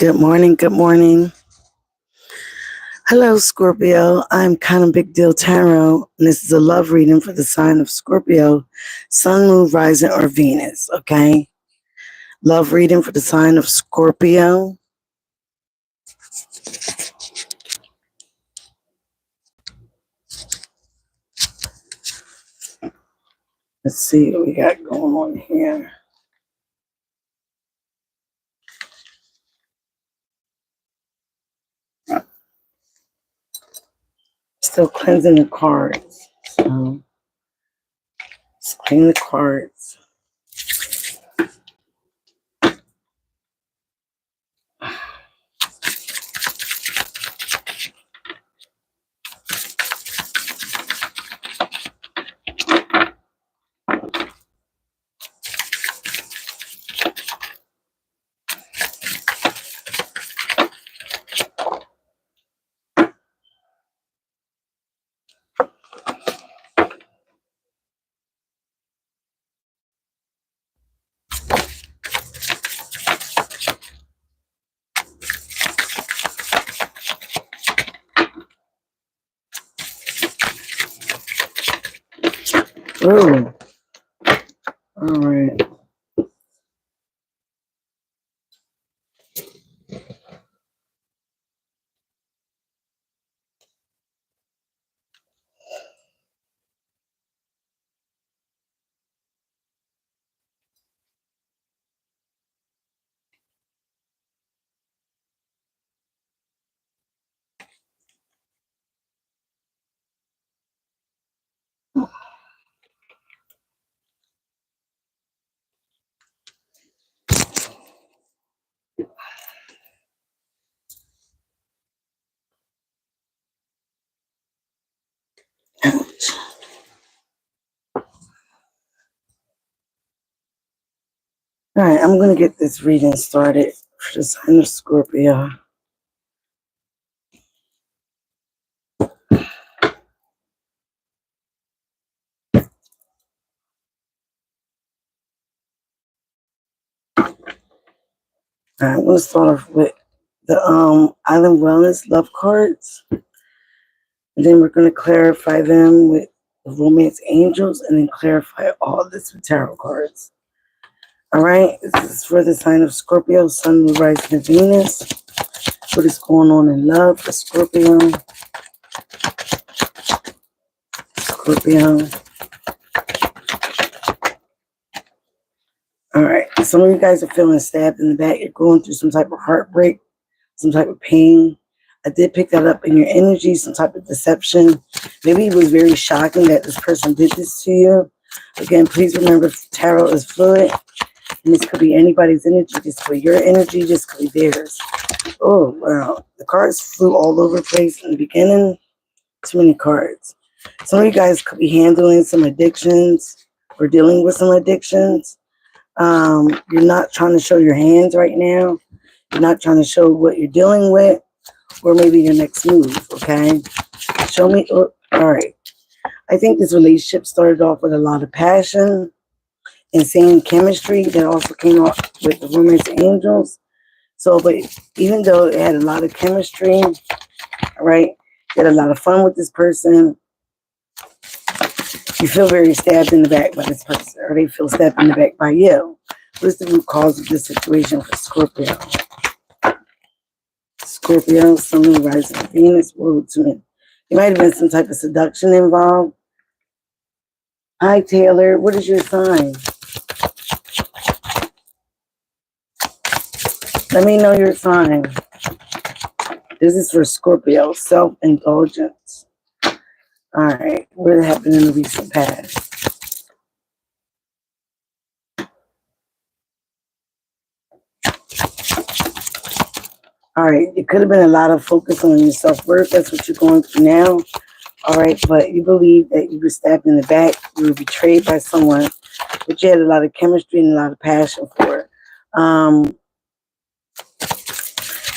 Good morning. Good morning. Hello, Scorpio. I'm kind of Big Deal Tarot, and this is a love reading for the sign of Scorpio, Sun, Moon, Rising, or Venus. Okay. Love reading for the sign of Scorpio. Let's see what we got going on here. Still cleansing the cards. So, let's clean the cards. Ooh. All right. All right, I'm going to get this reading started for the sign of Scorpio. All right, I'm going to start off with the Island Wellness Love cards. And then we're going to clarify them with the Romance Angels and then clarify all this with tarot cards. All right, this is for the sign of Scorpio, Sun, Moon, Rising, and Venus. What is going on in love for Scorpio? Scorpio. All right, some of you guys are feeling stabbed in the back. You're going through some type of heartbreak, some type of pain. I did pick that up in your energy, some type of deception. Maybe it was very shocking that this person did this to you. Again, please remember tarot is fluid. And this could be anybody's energy. This could be your energy. This could be theirs. Oh, wow. The cards flew all over the place in the beginning. Too many cards. Some of you guys could be handling some addictions or dealing with some addictions. You're not trying to show your hands right now. You're not trying to show what you're dealing with or maybe your next move, okay? Show me. Oh, all right. I think this relationship started off with a lot of passion. Insane chemistry that also came off with the Romance Angels. So, but even though it had a lot of chemistry, all right, you had a lot of fun with this person, you feel very stabbed in the back by this person, or they feel stabbed in the back by you. What is the root cause of this situation for Scorpio? Scorpio, Sun, Moon, Rising, Venus, World to me. There might have been some type of seduction involved. Hi, Taylor. What is your sign? Let me know your sign. This is for Scorpio, self-indulgence. All right, what happened in the recent past? All right, it could have been a lot of focus on your self-worth. That's what you're going through now. All right, but you believe that you were stabbed in the back. You were betrayed by someone, but you had a lot of chemistry and a lot of passion for it.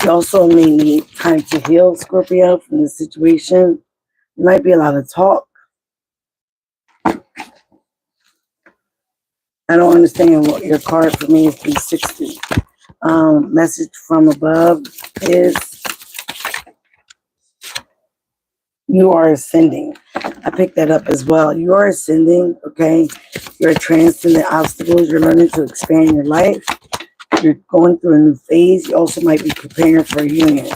You also may need time to heal, Scorpio, from the situation. There might be a lot of talk. I don't understand what your card for me is 360. Message from above is you are ascending. I picked that up as well. You are ascending, okay? You're transcending obstacles. You're learning to expand your life. You're going through a new phase. You also might be preparing for a union.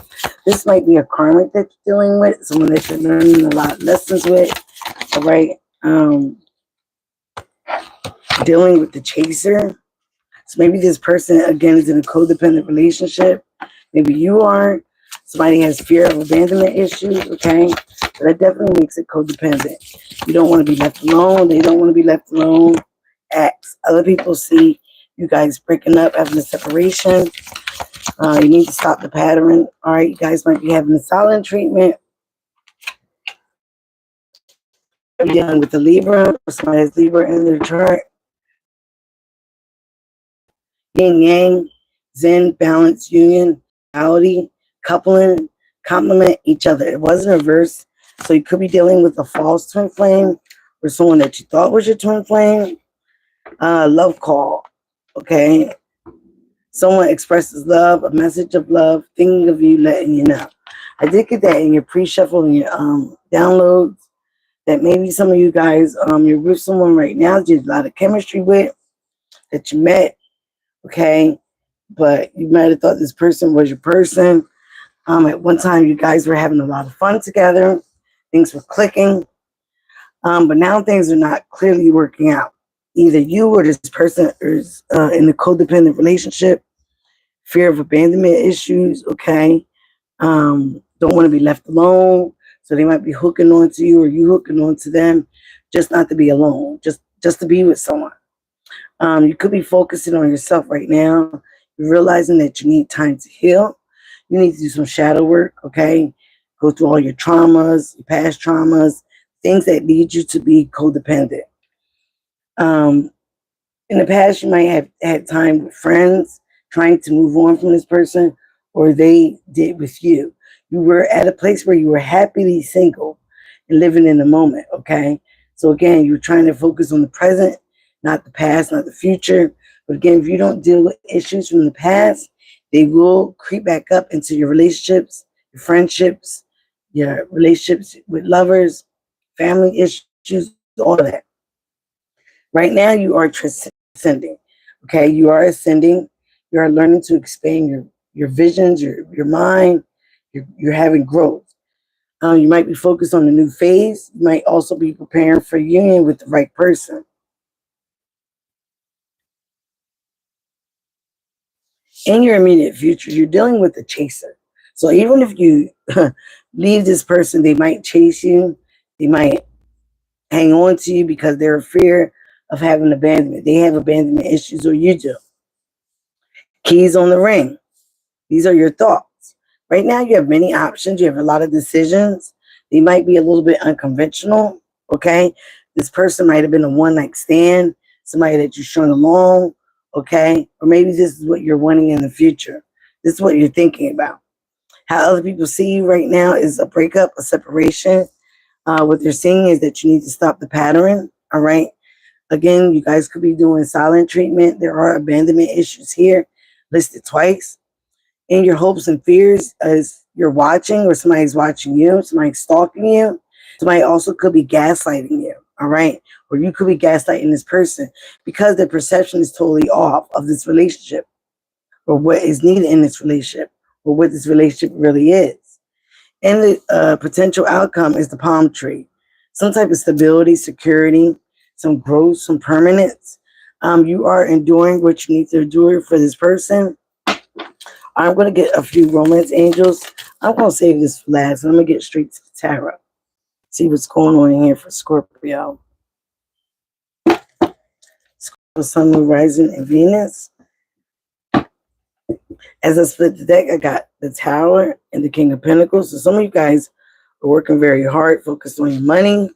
This might be a karmic that you're dealing with, someone that you're learning a lot of lessons with, all right? Dealing with the chaser. So maybe this person, again, is in a codependent relationship. Maybe you are. Somebody has fear of abandonment issues, okay? So that definitely makes it codependent. You don't want to be left alone. They don't want to be left alone. Acts. Other people see you guys breaking up, having a separation. You need to stop the pattern. All right, you guys might be having a silent treatment. You're dealing with the Libra. Somebody has Libra in their chart. Yin yang, Zen, balance, union, duality, coupling, complement each other. It wasn't reverse. So you could be dealing with a false twin flame or someone that you thought was your twin flame. Love call. Okay. Someone expresses love, a message of love, thinking of you, letting you know. I did get that in your pre-shuffle and your downloads, that maybe some of you guys, you're with someone right now that you have a lot of chemistry with, that you met, okay? But you might have thought this person was your person. At one time, you guys were having a lot of fun together. Things were clicking. But now things are not clearly working out. Either you or this person is in a codependent relationship, fear of abandonment issues, okay? Don't want to be left alone. So they might be hooking on to you or you hooking on to them, just not to be alone, just to be with someone. You could be focusing on yourself right now. You're realizing that you need time to heal. You need to do some shadow work, okay? Go through all your traumas, your past traumas, things that lead you to be codependent. In the past, you might have had time with friends trying to move on from this person, or they did with you. You were at a place where you were happily single and living in the moment, okay? So again, you're trying to focus on the present, not the past, not the future. But again, if you don't deal with issues from the past, they will creep back up into your relationships, your friendships, your relationships with lovers, family issues, all of that. Right now, you are transcending, okay? You are ascending. You are learning to expand your visions, your mind. You're having growth. You might be focused on a new phase. You might also be preparing for union with the right person. In your immediate future, you're dealing with a chaser. So even if you leave this person, they might chase you. They might hang on to you because they're fear of having abandonment. They have abandonment issues, or you do. Keys on the ring. These are your thoughts. Right now, you have many options. You have a lot of decisions. They might be a little bit unconventional, okay? This person might have been a one-night stand, somebody that you're strung along, okay? Or maybe this is what you're wanting in the future. This is what you're thinking about. How other people see you right now is a breakup, a separation. What they're seeing is that you need to stop the pattern, all right? Again, you guys could be doing silent treatment. There are abandonment issues here listed twice. In your hopes and fears, as you're watching, or somebody's watching you, somebody's stalking you, somebody also could be gaslighting you, all right? Or you could be gaslighting this person because their perception is totally off of this relationship, or what is needed in this relationship, or what this relationship really is. And the potential outcome is the palm tree. Some type of stability, security, some growth, some permanence. You are enduring what you need to endure for this person. I'm going to get a few romance angels. I'm going to save this for last. I'm going to get straight to the tarot. See what's going on in here for Scorpio. Scorpio, Sun, Moon, Rising, and Venus. As I split the deck, I got the Tower and the King of Pentacles. So some of you guys are working very hard, focused on your money.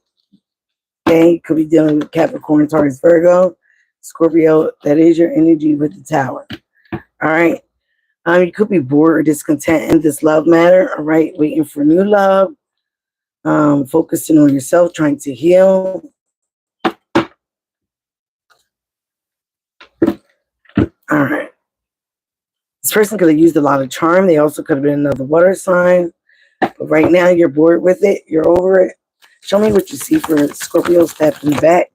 Okay, you could be dealing with Capricorn, Taurus, Virgo. Scorpio, that is your energy with the Tower. All right. You could be bored or discontent in this love matter, all right? Waiting for new love, focusing on yourself, trying to heal. All right. This person could have used a lot of charm. They also could have been another water sign. But right now, you're bored with it. You're over it. Show me what you see for Scorpio stabbed in the back.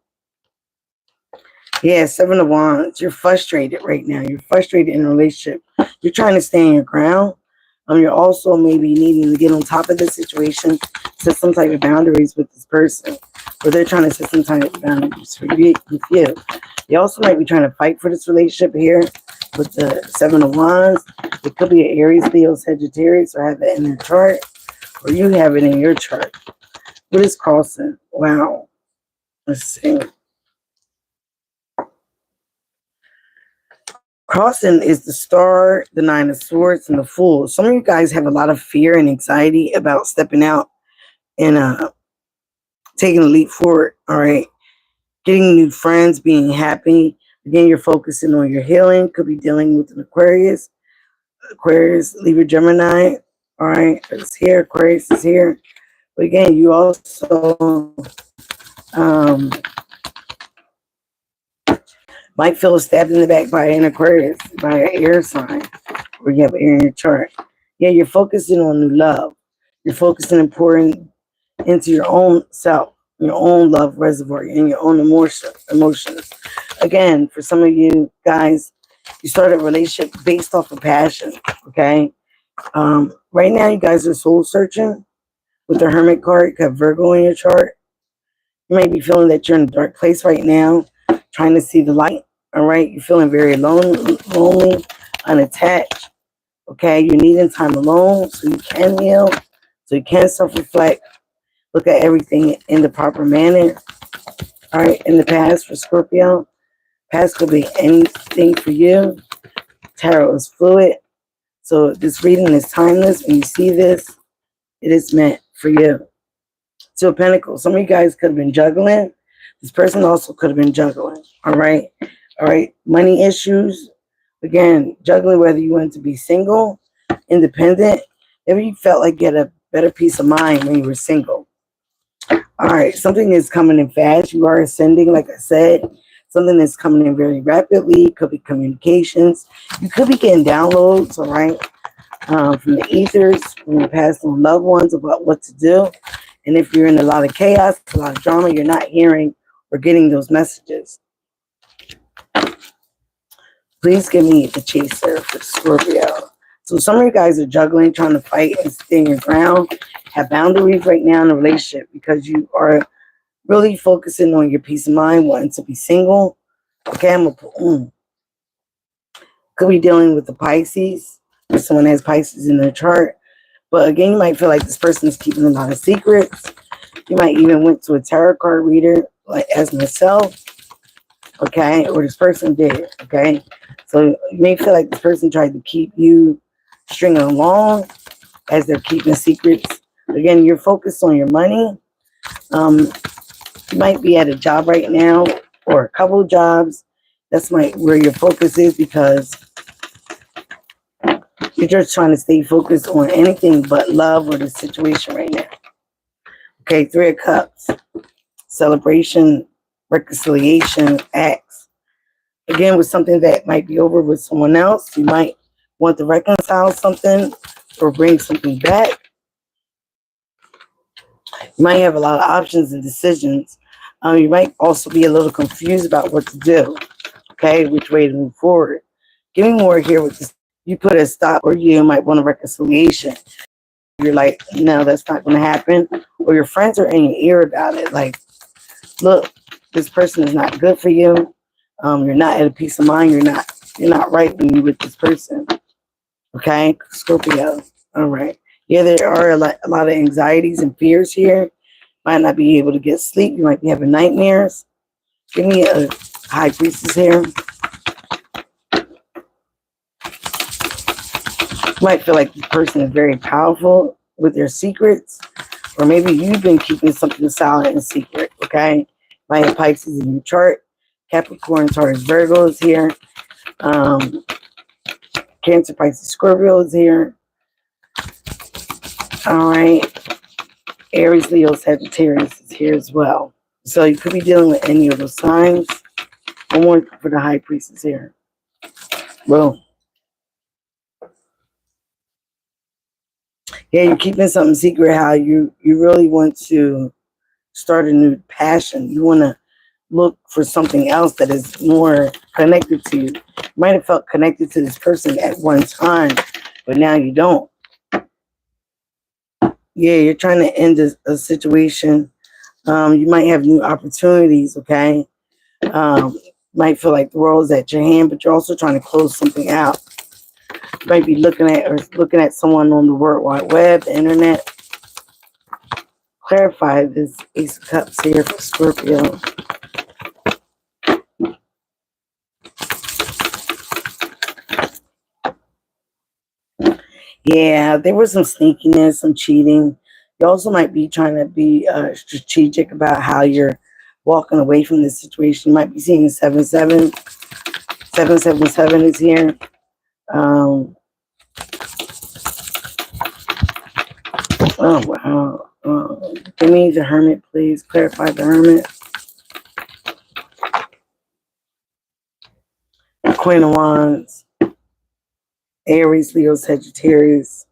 Yeah, Seven of Wands. You're frustrated right now. You're frustrated in a relationship. You're trying to stay in your ground. You're also maybe needing to get on top of the situation, set some type of boundaries with this person, or they're trying to set some type of boundaries for you, with you. You also might be trying to fight for this relationship here with the Seven of Wands. It could be an Aries, Leo, Sagittarius, or have it in their chart, or you have it in your chart. What is crossing? Wow. Let's see. Crossing is the Star, the Nine of Swords, and the Fool. Some of you guys have a lot of fear and anxiety about stepping out and taking a leap forward, all right? Getting new friends, being happy. Again, you're focusing on your healing. Could be dealing with an Aquarius, Libra, Gemini, all right? It's here, Aquarius is here. But again, you also might feel stabbed in the back by an Aquarius, by an air sign, where you have air in your chart. Yeah, you're focusing on new love. You're focusing and pouring into your own self, your own love reservoir, and your own emotions. Again, for some of you guys, you started a relationship based off of passion, okay? Right now, you guys are soul searching with the Hermit card. You have Virgo in your chart. You might be feeling that you're in a dark place right now, trying to see the light, all right? You're feeling very lonely, unattached, okay? You're needing time alone so you can heal, so you can self-reflect, look at everything in the proper manner, all right? In the past for Scorpio, past could be anything for you. Tarot is fluid, so this reading is timeless. When you see this, it is meant for you. Two of Pentacles. Some of you guys could have been juggling. This person also could have been juggling. All right. All right. Money issues. Again, juggling whether you want to be single, independent. Maybe you felt like you had a better peace of mind when you were single. All right. Something is coming in fast. You are ascending, like I said. Something that's coming in very rapidly. Could be communications. You could be getting downloads, all right, from the ethers, from your past on loved ones about what to do. And if you're in a lot of chaos, a lot of drama, you're not hearing or getting those messages. Please give me the chaser for Scorpio. So some of you guys are juggling, trying to fight and stay in your ground. Have boundaries right now in a relationship because you are really focusing on your peace of mind, wanting to be single. Okay, I'm going to put could be dealing with the Pisces. If someone has Pisces in their chart. But again, you might feel like this person is keeping a lot of secrets. You might even went to a tarot card reader, like as myself, okay? Or this person did, okay? So you may feel like this person tried to keep you stringing along as they're keeping secrets. Again, you're focused on your money. You might be at a job right now or a couple of jobs. That's where your focus is because you're just trying to stay focused on anything but love or the situation right now. Okay, Three of Cups. Celebration, reconciliation, acts. Again, with something that might be over with someone else. You might want to reconcile something or bring something back. You might have a lot of options and decisions. You might also be a little confused about what to do. Okay, which way to move forward. Give me more here with this. You put a stop, or you might want a reconciliation. You're like, no, that's not going to happen. Or your friends are in your ear about it. Like, look, this person is not good for you. You're not at a peace of mind. You're not right when you're with this person. Okay, Scorpio. All right. Yeah, there are a lot of anxieties and fears here. Might not be able to get sleep. You might be having nightmares. Give me a High Priestess here. You might feel like this person is very powerful with their secrets. Or maybe you've been keeping something solid and secret, okay? Might have Pisces in your chart. Capricorn, Taurus, Virgo is here. Cancer, Pisces, Scorpio is here. All right. Aries, Leo, Sagittarius is here as well. So you could be dealing with any of those signs. One more for the High Priestess here. Boom. Yeah, you're keeping something secret. How you really want to start a new passion. You want to look for something else that is more connected to you. You might have felt connected to this person at one time, but now you don't. Yeah, you're trying to end a situation. You might have new opportunities, okay? Might feel like the world is at your hand, but you're also trying to close something out. You might be looking at someone on the World Wide Web, the internet. Clarify this Ace of Cups here for Scorpio. Yeah, there was some sneakiness, some cheating. You also might be trying to be strategic about how you're walking away from this situation. You might be seeing 777 is here. Oh, wow. Give me the Hermit, please. Clarify the Hermit. Queen of Wands. Aries, Leo, Sagittarius.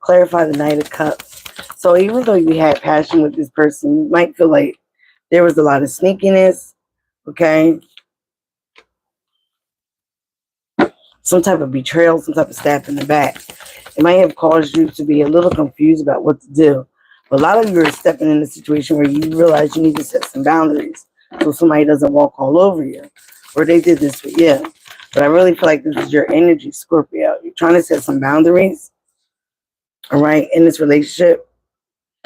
Clarify the Knight of Cups. So even though you had passion with this person, you might feel like there was a lot of sneakiness, okay? Some type of betrayal, some type of stab in the back. It might have caused you to be a little confused about what to do. But a lot of you are stepping in a situation where you realize you need to set some boundaries so somebody doesn't walk all over you. Or they did this with you. But I really feel like this is your energy, Scorpio. You're trying to set some boundaries, all right, in this relationship.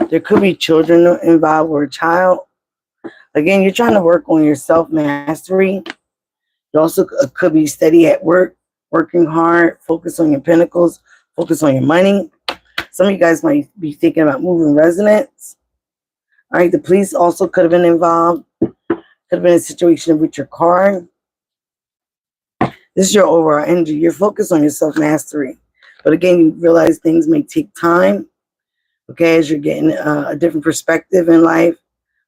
There could be children involved or a child. Again, you're trying to work on your self-mastery. You also could be steady at work, working hard, focus on your pinnacles, focus on your money. Some of you guys might be thinking about moving residence. All right, the police also could have been involved. Could have been a situation with your car. This is your overall energy. You're focused on your self-mastery. But again, you realize things may take time, okay, as you're getting a different perspective in life.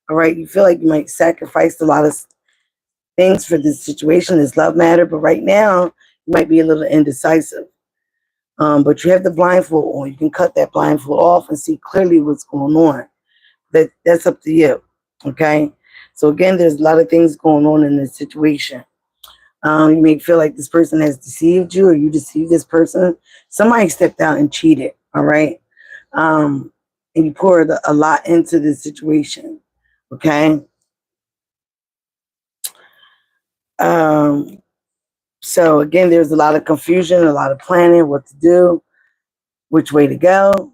All right, you feel like you might sacrifice a lot of things for this situation, this love matter, but right now, you might be a little indecisive. But you have the blindfold on. You can cut that blindfold off and see clearly what's going on. That's up to you, okay? So again, there's a lot of things going on in this situation. You may feel like this person has deceived you or you deceived this person. Somebody stepped out and cheated, all right? And you poured a lot into this situation, okay? So again, there's a lot of confusion, a lot of planning, what to do, which way to go.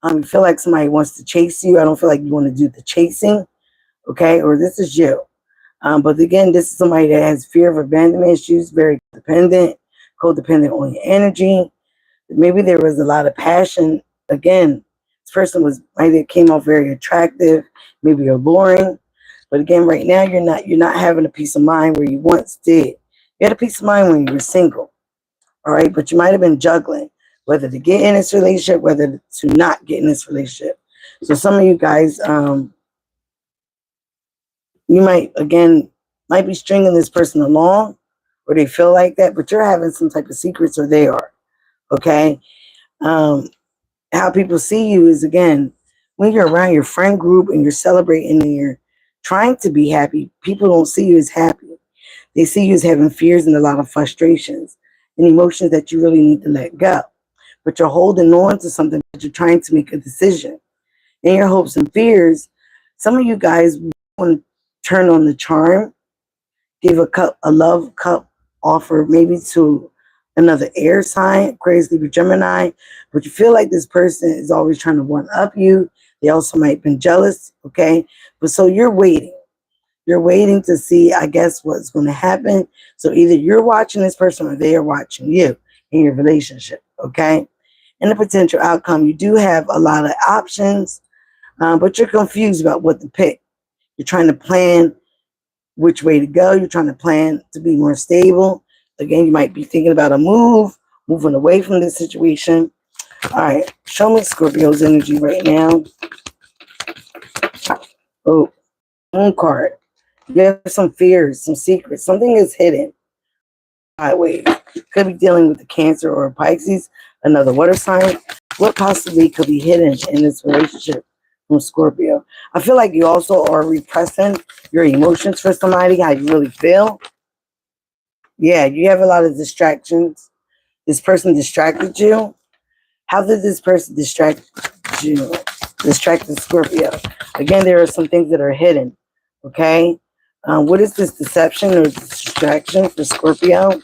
You feel like somebody wants to chase you. I don't feel like you want to do the chasing, okay? Or this is you. But again, this is somebody that has fear of abandonment issues, very codependent on your energy. Maybe there was a lot of passion. Again, this person might have came off very attractive, maybe alluring. But again, right now you're not having a peace of mind where you once did. You had a peace of mind when you were single. All right, but you might have been juggling whether to get in this relationship, whether to not get in this relationship. So some of you guys, you might be stringing this person along, or they feel like that, but you're having some type of secrets, or they are. Okay, how people see you is, again, when you're around your friend group and you're celebrating and you're trying to be happy, people don't see you as happy. They see you as having fears and a lot of frustrations and emotions that you really need to let go. But you're holding on to something, but you're trying to make a decision. In your hopes and fears, some of you guys want to turn on the charm, give a love cup offer maybe to another air sign, Aquarius, Libra, Gemini, but you feel like this person is always trying to one up you. They also might have been jealous, okay? But so you're waiting. You're waiting to see, I guess, what's going to happen. So either you're watching this person or they are watching you in your relationship, okay? And the potential outcome, you do have a lot of options, but you're confused about what to pick. You're trying to plan which way to go. You're trying to plan to be more stable. Again, you might be thinking about a moving away from this situation. All right, show me Scorpio's energy right now. Oh, moon card. You have some fears, some secrets. Something is hidden. Sideways. Could be dealing with the Cancer or Pisces, another water sign. What possibly could be hidden in this relationship from Scorpio? I feel like you also are repressing your emotions for somebody, how you really feel. Yeah, you have a lot of distractions. This person distracted you. How did this person distract you? Distract the Scorpio. Again, there are some things that are hidden. Okay? What is this deception or distraction for Scorpio?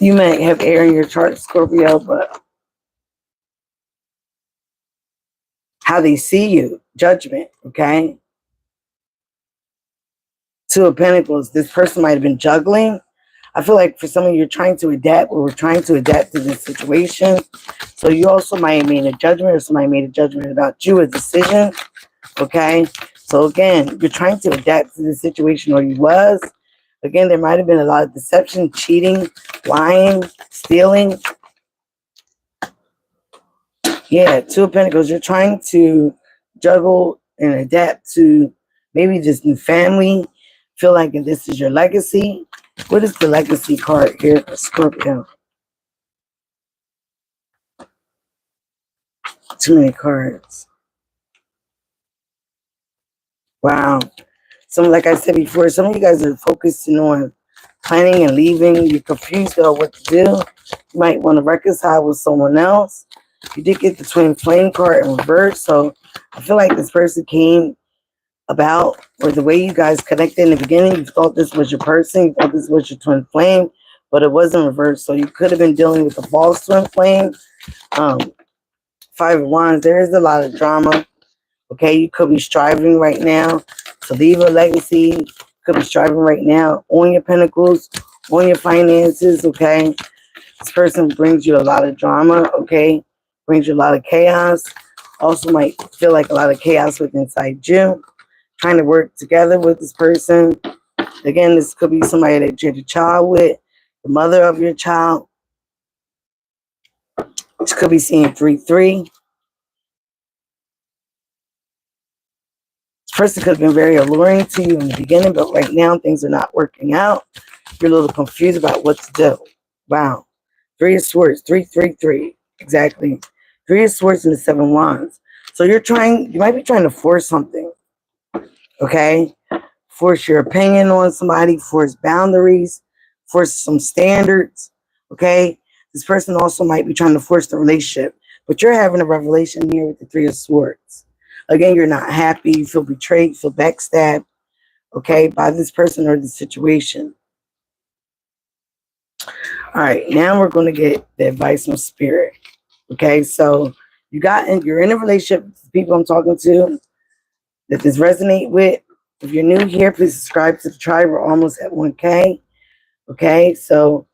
You might have air in your chart, Scorpio, but how they see you, judgment, okay? Two of Pentacles, this person might have been juggling. I feel like for some of you, you're trying to adapt, or we're trying to adapt to this situation. So you also might have made a judgment, or somebody made a judgment about you, a decision, okay? So again, you're trying to adapt to the situation, or you was. Again, there might have been a lot of deception, cheating, lying, stealing. Yeah, Two of Pentacles, you're trying to juggle and adapt to maybe this new family. Feel like this is your legacy. What is the legacy card here for Scorpio? Too many cards. Wow. Some, like I said before, some of you guys are focusing on planning and leaving. You're confused about what to do. You might want to reconcile with someone else. You did get the twin flame card in reverse, so I feel like this person came about, or the way you guys connected in the beginning, you thought this was your person, you thought this was your twin flame, but it wasn't reversed. So you could have been dealing with a false twin flame. Five of Wands, there is a lot of drama. Okay, you could be striving right now to leave a legacy. You could be striving right now on your pentacles, on your finances. Okay, this person brings you a lot of drama. Okay, brings you a lot of chaos. Also might feel like a lot of chaos within inside you. Trying to work together with this person. Again, this could be somebody that you had a child with, the mother of your child. This could be seeing 3-3. This person could have been very alluring to you in the beginning, but right now things are not working out. You're a little confused about what to do. Wow. 3 of Swords, 3-3-3. Exactly. 3 of Swords and the 7 Wands. So you might be trying to force something. Okay? Force your opinion on somebody, force boundaries, force some standards, okay? This person also might be trying to force the relationship, but you're having a revelation here with the 3 of Swords. Again, you're not happy, you feel betrayed, you feel backstabbed, okay, by this person or the situation. All right, now we're going to get the advice from Spirit, okay? So you're in a relationship with the people I'm talking to that this resonate with. If you're new here, please subscribe to the tribe. We're almost at 1K. Okay, so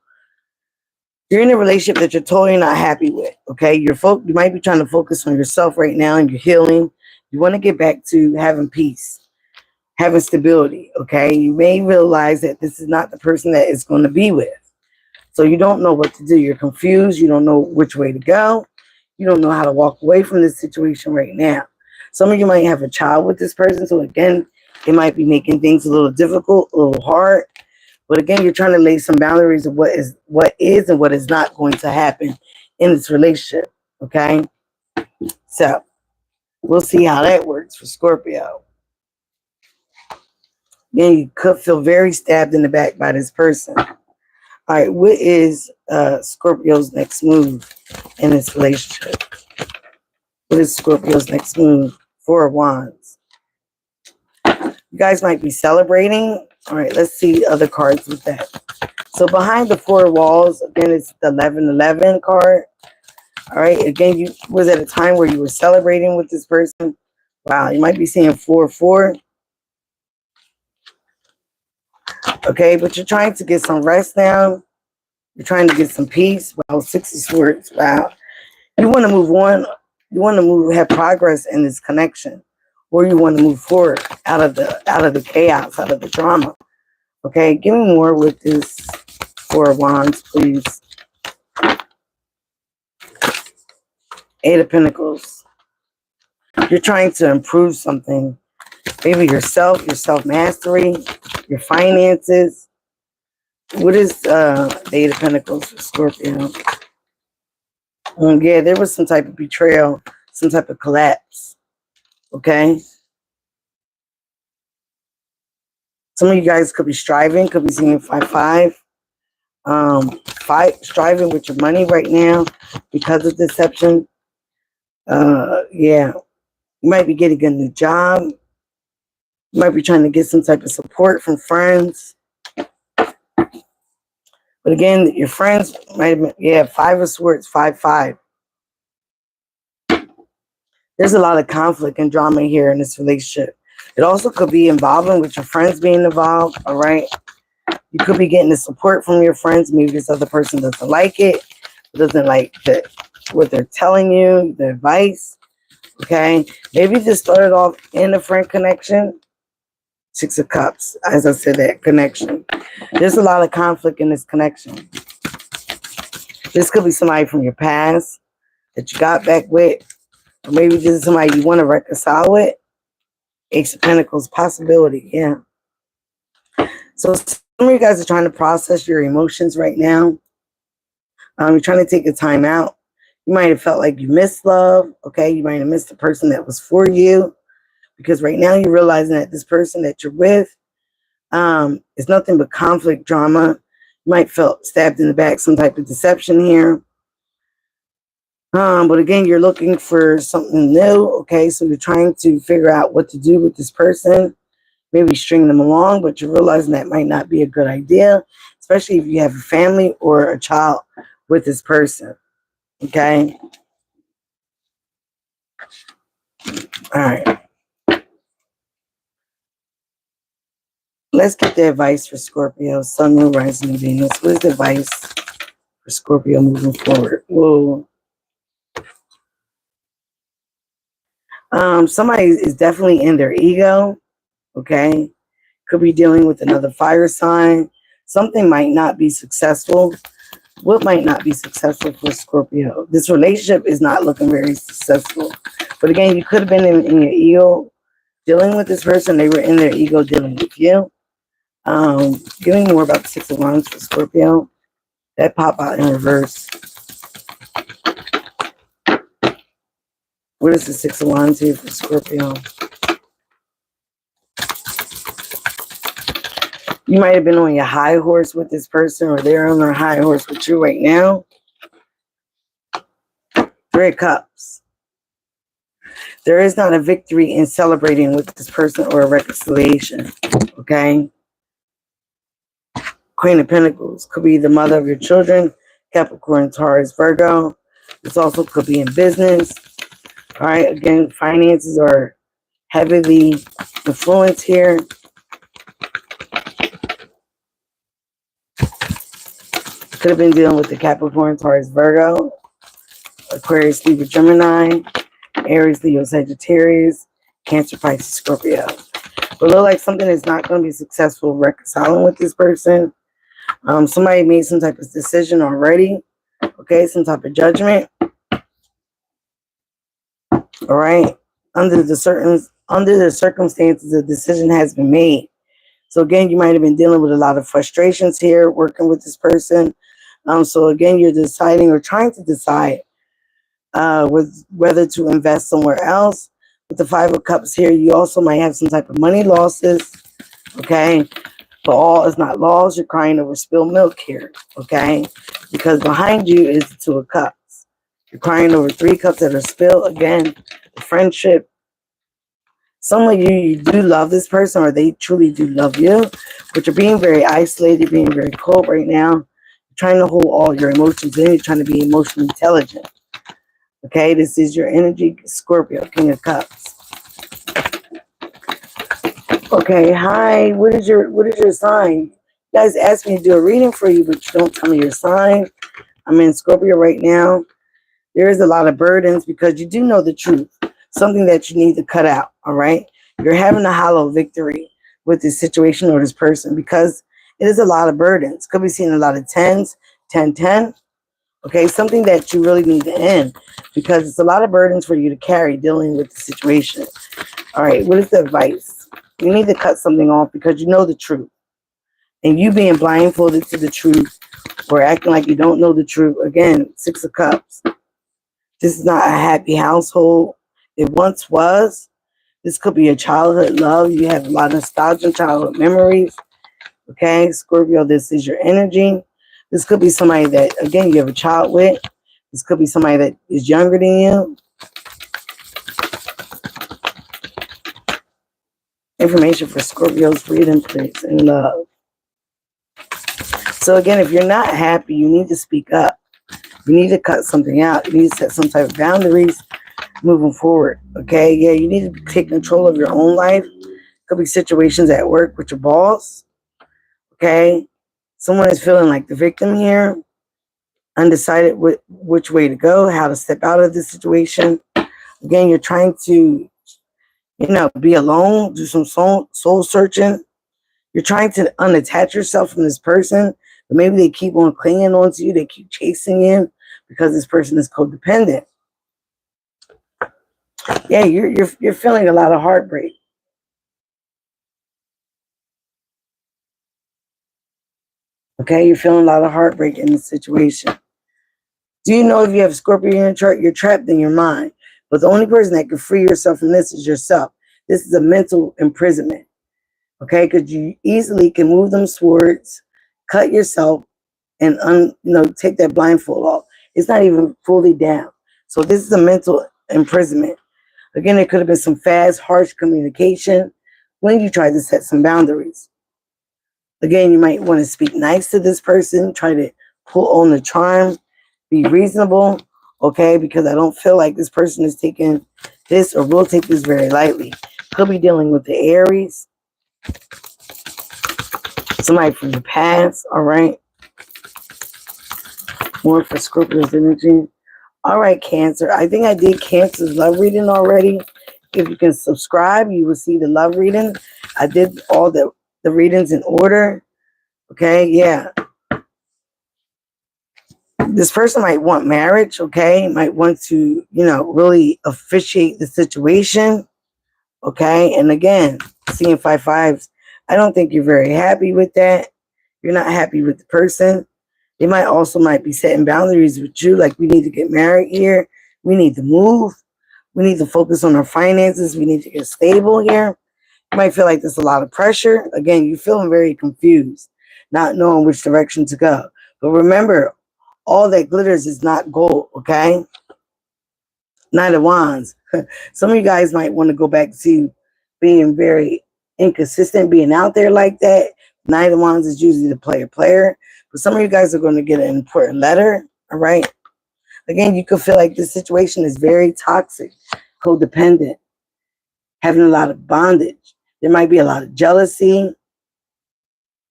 you're in a relationship that you're totally not happy with. Okay, you might be trying to focus on yourself right now and your healing. You want to get back to having peace, having stability. Okay, you may realize that this is not the person that it's going to be with. So you don't know what to do. You're confused. You don't know which way to go. You don't know how to walk away from this situation right now. Some of you might have a child with this person. So again, it might be making things a little difficult, a little hard. But again, you're trying to lay some boundaries of what is and what is not going to happen in this relationship. Okay? So we'll see how that works for Scorpio. Then you could feel very stabbed in the back by this person. All right, what is Scorpio's next move in this relationship? What is Scorpio's next move? 4 of Wands. You guys might be celebrating. All right, let's see other cards with that. So behind the 4 walls, again, it's the 11-11 card. All right, again, you was at a time where you were celebrating with this person. Wow, you might be seeing 4-4. Okay, but you're trying to get some rest now. You're trying to get some peace. Wow, 6 of Swords. Wow. You want to move on. You want to have progress in this connection. Or you want to move forward out of the chaos, out of the drama. Okay, give me more with this 4 of Wands, please. 8 of Pentacles. You're trying to improve something. Maybe yourself, your self-mastery, your finances. What is the 8 of Pentacles for Scorpio? Yeah, there was some type of betrayal, some type of collapse. Okay. Some of you guys could be striving, could be seeing 5-5. Striving with your money right now because of deception. Yeah. You might be getting a new job. You might be trying to get some type of support from friends. But again, your friends might have been, yeah, 5 of Swords, 5-5. There's a lot of conflict and drama here in this relationship. It also could be involving with your friends being involved, all right? You could be getting the support from your friends. Maybe this other person doesn't like it, doesn't like what they're telling you, the advice, okay? Maybe this started off in a friend connection. 6 of Cups, as I said, that connection. There's a lot of conflict in this connection. This could be somebody from your past that you got back with. Or maybe this is somebody you want to reconcile with. Ace of Pentacles, possibility, yeah. So some of you guys are trying to process your emotions right now. You're trying to take a time out. You might have felt like you missed love, okay? You might have missed the person that was for you. Because right now you're realizing that this person that you're with is nothing but conflict, drama. You might felt stabbed in the back, some type of deception here. But again, you're looking for something new, okay? So you're trying to figure out what to do with this person. Maybe string them along, but you're realizing that might not be a good idea, especially if you have a family or a child with this person, okay? All right. Let's get the advice for Scorpio, Sun, Moon, Rising, and Venus. What is the advice for Scorpio moving forward? Whoa. Somebody is definitely in their ego, okay? Could be dealing with another fire sign. Something might not be successful. What might not be successful for Scorpio? This relationship is not looking very successful. But again, you could have been in your ego dealing with this person. They were in their ego dealing with you. Give me more about the 6 of Wands for Scorpio. That pop out in reverse. What is the 6 of Wands here for Scorpio? You might have been on your high horse with this person, or they're on their high horse with you right now. 3 of Cups. There is not a victory in celebrating with this person or a reconciliation, okay? Queen of Pentacles could be the mother of your children, Capricorn, Taurus, Virgo. This also could be in business. All right, again, finances are heavily influenced here. Could have been dealing with the Capricorn, Taurus, Virgo, Aquarius, Libra, Gemini, Aries, Leo, Sagittarius, Cancer, Pisces, Scorpio. But look like something is not going to be successful reconciling with this person. Somebody made some type of decision already. Okay, some type of judgment. All right. Under the circumstances, a decision has been made. So again, you might have been dealing with a lot of frustrations here, working with this person. So again, you're deciding or trying to decide with whether to invest somewhere else. With the 5 of Cups here, you also might have some type of money losses. Okay. But all is not lost. You're crying over spilled milk here. Okay. Because behind you is the 2 of Cups. You're crying over 3 cups that are spilled. Again, friendship. Some of you do love this person, or they truly do love you, but you're being very isolated, being very cold right now. You're trying to hold all your emotions in. You're trying to be emotionally intelligent. Okay, this is your energy, Scorpio, King of Cups. Okay, hi. What is your sign? You guys asked me to do a reading for you, but you don't tell me your sign. I'm in Scorpio right now. There is a lot of burdens because you do know the truth. Something that you need to cut out, all right? You're having a hollow victory with this situation or this person because it is a lot of burdens. Could be seeing a lot of 10s, 10, 10. Okay, something that you really need to end because it's a lot of burdens for you to carry dealing with the situation. All right, what is the advice? You need to cut something off because you know the truth. And you being blindfolded to the truth or acting like you don't know the truth. Again, 6 of Cups. This is not a happy household. It once was. This could be a childhood love. You have a lot of nostalgia, childhood memories. Okay, Scorpio, this is your energy. This could be somebody that, again, you have a child with. This could be somebody that is younger than you. Information for Scorpio's reading, please, in love. So again, if you're not happy, you need to speak up. You need to cut something out. You need to set some type of boundaries moving forward. Okay, yeah, you need to take control of your own life. Could be situations at work with your boss. Okay, someone is feeling like the victim here, undecided which way to go, how to step out of this situation. Again, you're trying to, be alone, do some soul searching. You're trying to unattach yourself from this person, but maybe they keep on clinging on to you. They keep chasing you because this person is codependent. Yeah, you're feeling a lot of heartbreak. Okay, you're feeling a lot of heartbreak in this situation. Do you know if you have Scorpio in your chart, you're trapped in your mind? But the only person that can free yourself from this is yourself. This is a mental imprisonment. Okay, because you easily can move them swords, cut yourself, and take that blindfold off. It's not even fully down. So this is a mental imprisonment. Again, there could have been some fast, harsh communication when you try to set some boundaries. Again, you might want to speak nice to this person, try to pull on the charm, be reasonable, okay? Because I don't feel like this person is taking this or will take this very lightly. Could be dealing with the Aries. Somebody from the past, all right? More for Scorpio's energy. All right, Cancer. I think I did Cancer's love reading already. If you can subscribe, you will see the love reading. I did all the readings in order. Okay, yeah. This person might want marriage, okay? Might want to, really officiate the situation. Okay, and again, seeing 5/5s, I don't think you're very happy with that. You're not happy with the person. They might be setting boundaries with you, like we need to get married here. We need to move. We need to focus on our finances. We need to get stable here. You might feel like there's a lot of pressure. Again, you're feeling very confused, not knowing which direction to go. But remember, all that glitters is not gold, okay? Knight of Wands. Some of you guys might want to go back to being very inconsistent, being out there like that. Knight of Wands is usually the player. But some of you guys are going to get an important letter, all right? Again, you could feel like this situation is very toxic, codependent, having a lot of bondage. There might be a lot of jealousy,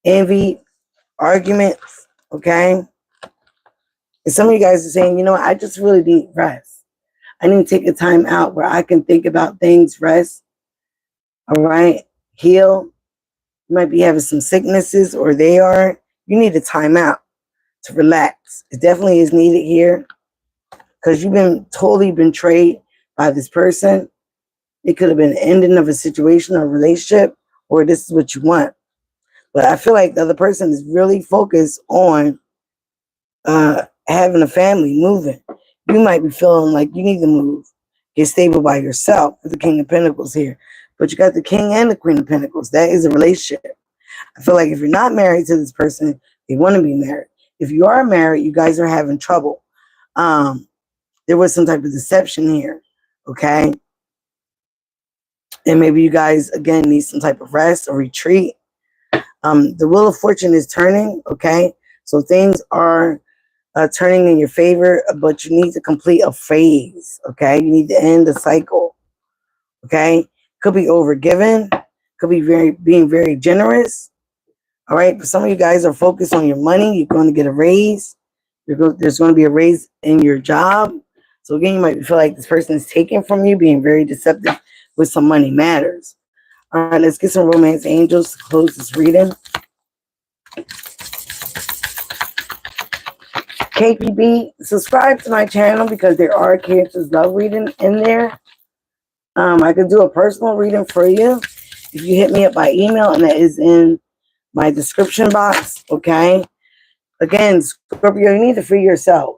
envy, arguments, okay? And some of you guys are saying, I just really need rest. I need to take a time out where I can think about things, rest, all right? Heal. You might be having some sicknesses, or they are. You need a time out to relax. It definitely is needed here because you've been totally betrayed by this person. It could have been the ending of a situation or a relationship, or this is what you want. But I feel like the other person is really focused on having a family, moving. You might be feeling like you need to move, get stable by yourself with the King of Pentacles here. But you got the King and the Queen of Pentacles. That is a relationship. I feel like if you're not married to this person, they want to be married. If you are married, you guys are having trouble. There was some type of deception here, okay? And maybe you guys, again, need some type of rest or retreat. The Wheel of Fortune is turning, okay? So things are turning in your favor, but you need to complete a phase, okay? You need to end the cycle, okay? Could be overgiven, could be being very generous, all right? But some of you guys are focused on your money. You're going to get a raise. There's going to be a raise in your job. So again, you might feel like this person is taking from you, being very deceptive with some money matters. All right, let's get some romance angels to close this reading. KPB, subscribe to my channel because there are Cancer's love reading in there. I could do a personal reading for you if you hit me up by email, and that is in my description box, okay? Again, Scorpio, you need to free yourself.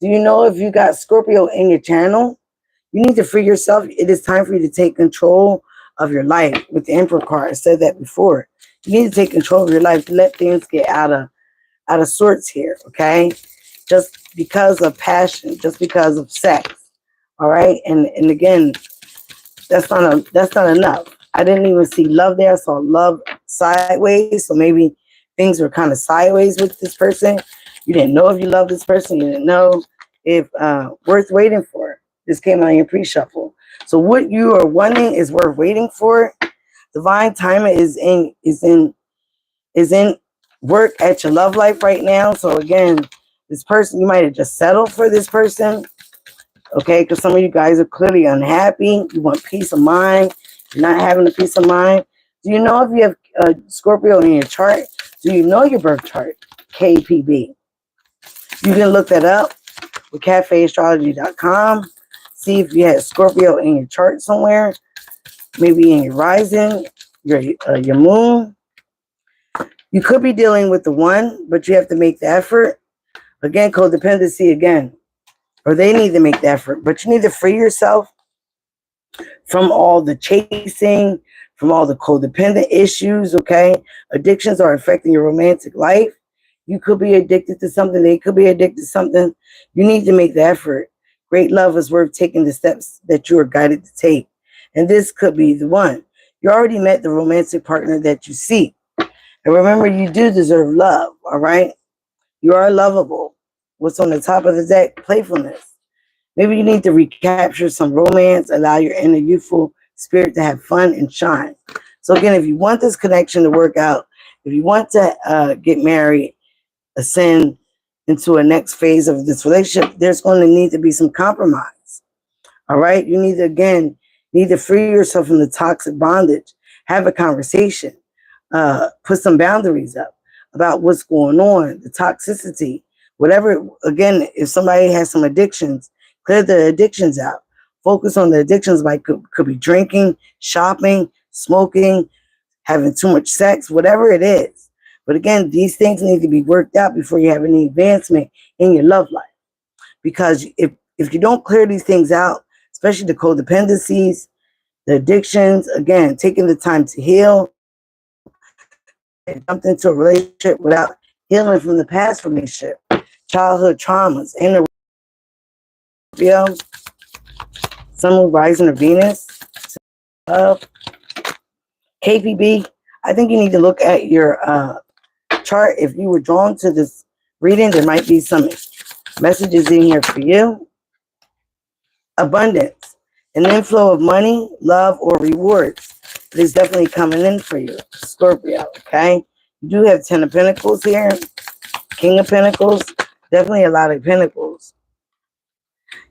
Do you know if you got Scorpio in your channel? You need to free yourself. It is time for you to take control of your life. With the Emperor card, I said that before. You need to take control of your life. Let things get out of sorts here, okay? Just because of passion, just because of sex, all right? And again, that's not enough. I didn't even see love there. I saw love sideways, so maybe things were kind of sideways with this person. You didn't know if you loved this person. You didn't know if worth waiting for. This came out in your pre-shuffle. So what you are wanting is worth waiting for. Divine timing is in work at your love life right now. So again, this person, you might have just settled for this person, okay? Because some of you guys are clearly unhappy. You want peace of mind. You're not having a peace of mind. Do you know if you have Scorpio in your chart? Do you know your birth chart? KPB. You can look that up with cafeastrology.com. See if you had Scorpio in your chart somewhere. Maybe in your rising, your moon. You could be dealing with the one, but you have to make the effort. Again, codependency again. Or they need to make the effort. But you need to free yourself from all the chasing, from all the codependent issues, okay? Addictions are affecting your romantic life. You could be addicted to something. They could be addicted to something. You need to make the effort. Great love is worth taking the steps that you are guided to take. And this could be the one. You already met the romantic partner that you seek. And remember, you do deserve love, all right? You are lovable. What's on the top of the deck? Playfulness. Maybe you need to recapture some romance, allow your inner youthful spirit to have fun and shine. So again, if you want this connection to work out, if you want to get married, ascend into a next phase of this relationship, there's going to need to be some compromise. All right? You need to, again, free yourself from the toxic bondage. Have a conversation. Put some boundaries up about what's going on, the toxicity, whatever. Again, if somebody has some addictions, clear the addictions out. Focus on the addictions, like could be drinking, shopping, smoking, having too much sex, whatever it is. But again, these things need to be worked out before you have any advancement in your love life. Because if you don't clear these things out, especially the codependencies, the addictions, again, taking the time to heal, and jumped into a relationship without healing from the past relationship, childhood traumas, inner Sun, rising, or Venus, KPB. I think you need to look at your chart. If you were drawn to this reading, there might be some messages in here for you. Abundance, an inflow of money, love, or rewards. It is definitely coming in for you, Scorpio, okay? You do have 10 of Pentacles here, King of Pentacles, definitely a lot of Pentacles.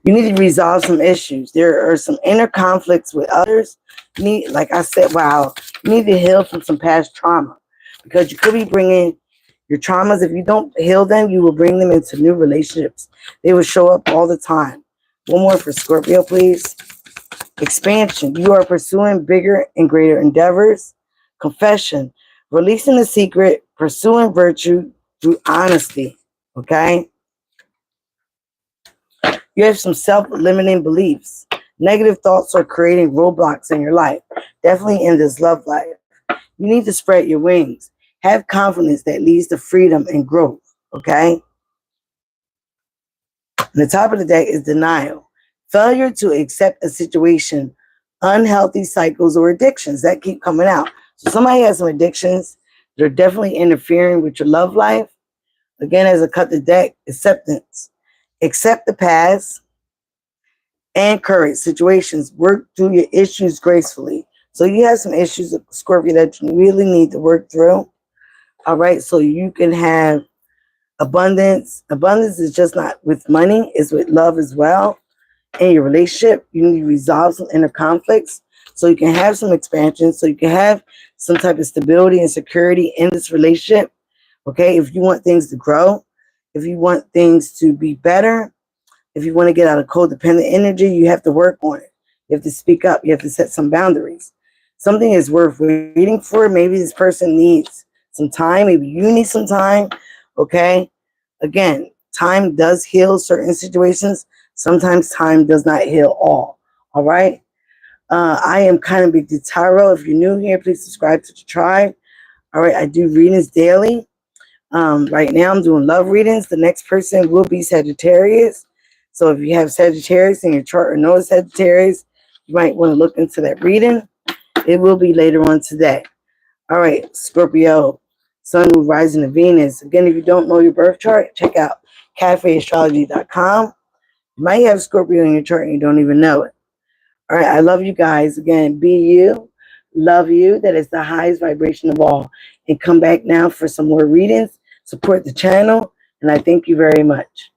You need to resolve some issues. There are some inner conflicts with others. You need, like I said, wow, you need to heal from some past trauma, because you could be bringing your traumas. If you don't heal them, you will bring them into new relationships. They will show up all the time. One more for Scorpio, please. Expansion. You are pursuing bigger and greater endeavors. Confession. Releasing the secret. Pursuing virtue through honesty. Okay? You have some self-limiting beliefs. Negative thoughts are creating roadblocks in your life. Definitely in this love life. You need to spread your wings. Have confidence that leads to freedom and growth. Okay? And the top of the deck is denial. Failure to accept a situation, unhealthy cycles or addictions that keep coming out. So somebody has some addictions. They're definitely interfering with your love life. Again, as I cut the deck, acceptance. Accept the past and current situations. Work through your issues gracefully. So you have some issues, Scorpio, that you really need to work through. All right, so you can have abundance. Abundance is just not with money, it's with love as well. In your relationship, you need to resolve some inner conflicts so you can have some expansion, so you can have some type of stability and security in this relationship. Okay, if you want things to grow, if you want things to be better, if you want to get out of codependent energy, you have to work on it. You have to speak up. You have to set some boundaries. Something is worth waiting for. Maybe this person needs some time. Maybe you need some time. Okay, again, Time does heal certain situations. Sometimes time does not heal all. All right. I am kind of Big D Tarot. If you're new here, please subscribe to the tribe. All right. I do readings daily. Right now I'm doing love readings. The next person will be Sagittarius. So if you have Sagittarius in your chart or know Sagittarius, you might want to look into that reading. It will be later on today. All right, Scorpio, Sun, Moon, Rising, and Venus. Again, if you don't know your birth chart, check out cafeastrology.com. You might have Scorpio in your chart and you don't even know it. All right, I love you guys. Again, be you, love you. That is the highest vibration of all. And come back now for some more readings. Support the channel, and I thank you very much.